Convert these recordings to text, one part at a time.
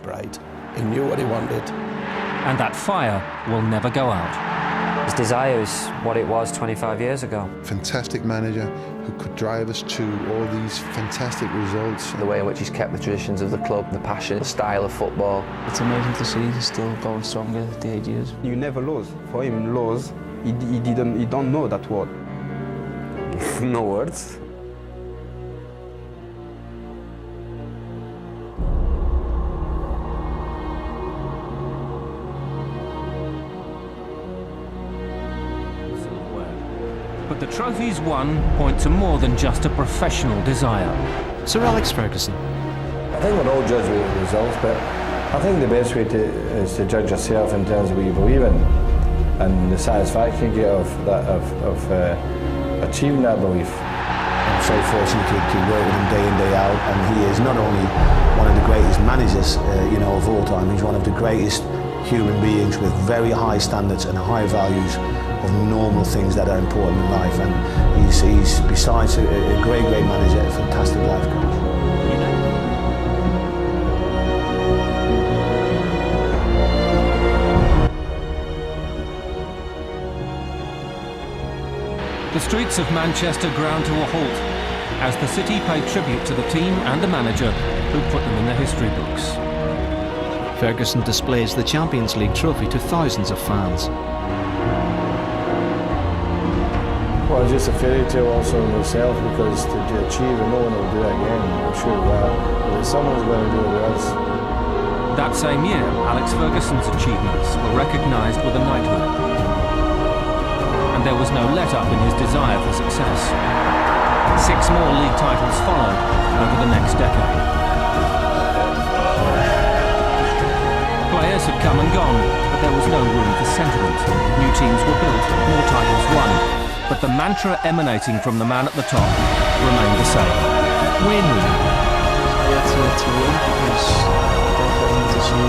bright. He knew what he wanted. And that fire will never go out. His desire is what it was 25 years ago. Fantastic manager who could drive us to all these fantastic results. The way in which he's kept the traditions of the club, the passion, the style of football. It's amazing to see he's still going stronger at the 8 years. You never lose. For him, lose, he don't know that word. No words. But the trophies won point to more than just a professional desire. Sir Alex Ferguson. I think we're all judged with results, but I think the best way is to judge yourself in terms of what you believe in and the satisfaction you get of achieving that belief. I'm so fortunate to work with him day in, day out, and he is not only one of the greatest managers of all time, he's one of the greatest human beings with very high standards and high values of normal things that are important in life, and he's besides a great manager, a fantastic life coach. The streets of Manchester ground to a halt as the city paid tribute to the team and the manager who put them in the history books. Ferguson displays the Champions League trophy to thousands of fans. Well, it's just a fairy tale also in itself, because to achieve and no one will do it again, I'm sure it will. But someone's going to do it with us. That same year, Alex Ferguson's achievements were recognised with a knighthood. And there was no let-up in his desire for success. 6 more league titles followed over the next decade. Players had come and gone, but there was no room for sentiment. New teams were built, more titles won. But the mantra emanating from the man at the top remained the same. Win. To win, because definitely to see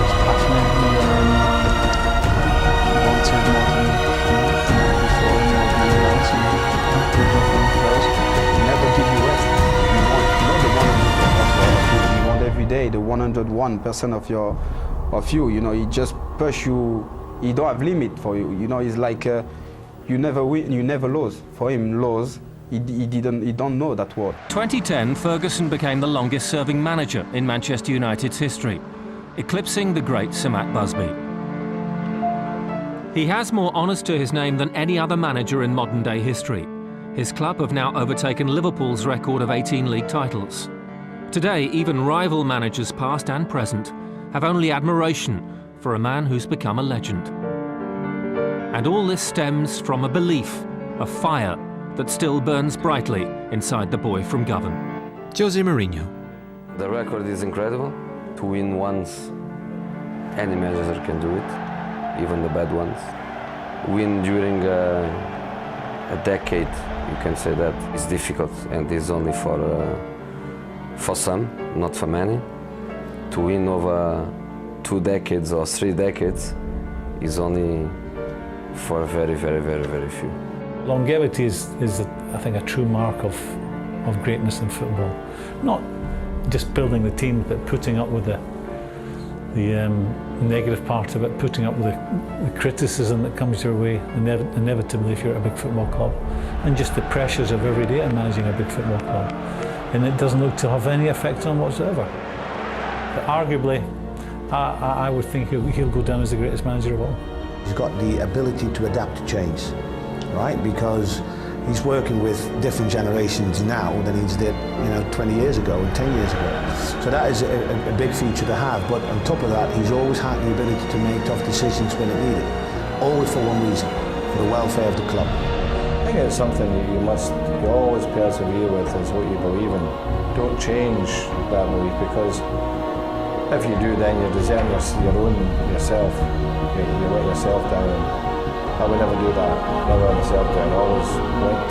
he's passionate, he wanted more than before, more than anyone else, and Never give you rest. You want not the 100%. You want every day the 101% of you. He just push you. He don't have limit for you. It's like you never win, you never lose. For him, lose. He don't know that word. 2010, Ferguson became the longest-serving manager in Manchester United's history, eclipsing the great Sir Matt Busby. He has more honours to his name than any other manager in modern-day history. His club have now overtaken Liverpool's record of 18 league titles. Today, even rival managers past and present have only admiration for a man who's become a legend. And all this stems from a belief, a fire, that still burns brightly inside the boy from Govan. Jose Mourinho. The record is incredible. To win once, any manager can do it, even the bad ones. Win during a decade, you can say that it's difficult, and it's only for some, not for many. To win over 2 decades or 3 decades is only for very, very, very, very few. Longevity is I think, a true mark of greatness in football. Not just building the team, but putting up with the negative part of it, putting up with the criticism that comes your way inevitably if you're at a big football club, and just the pressures of every day in managing a big football club. And it doesn't look to have any effect on whatsoever. But arguably, I would think he'll go down as the greatest manager of all. He's got the ability to adapt to change, right? Because he's working with different generations now than he did, 20 years ago and 10 years ago. So that is a big feature to have. But on top of that, he's always had the ability to make tough decisions when it needed. Always for one reason, for the welfare of the club. I think it's something you always persevere with, is what you believe in. Don't change that belief, because if you do, then you're deserting yourself. You let yourself down. I would never do that. Never let myself down. I always want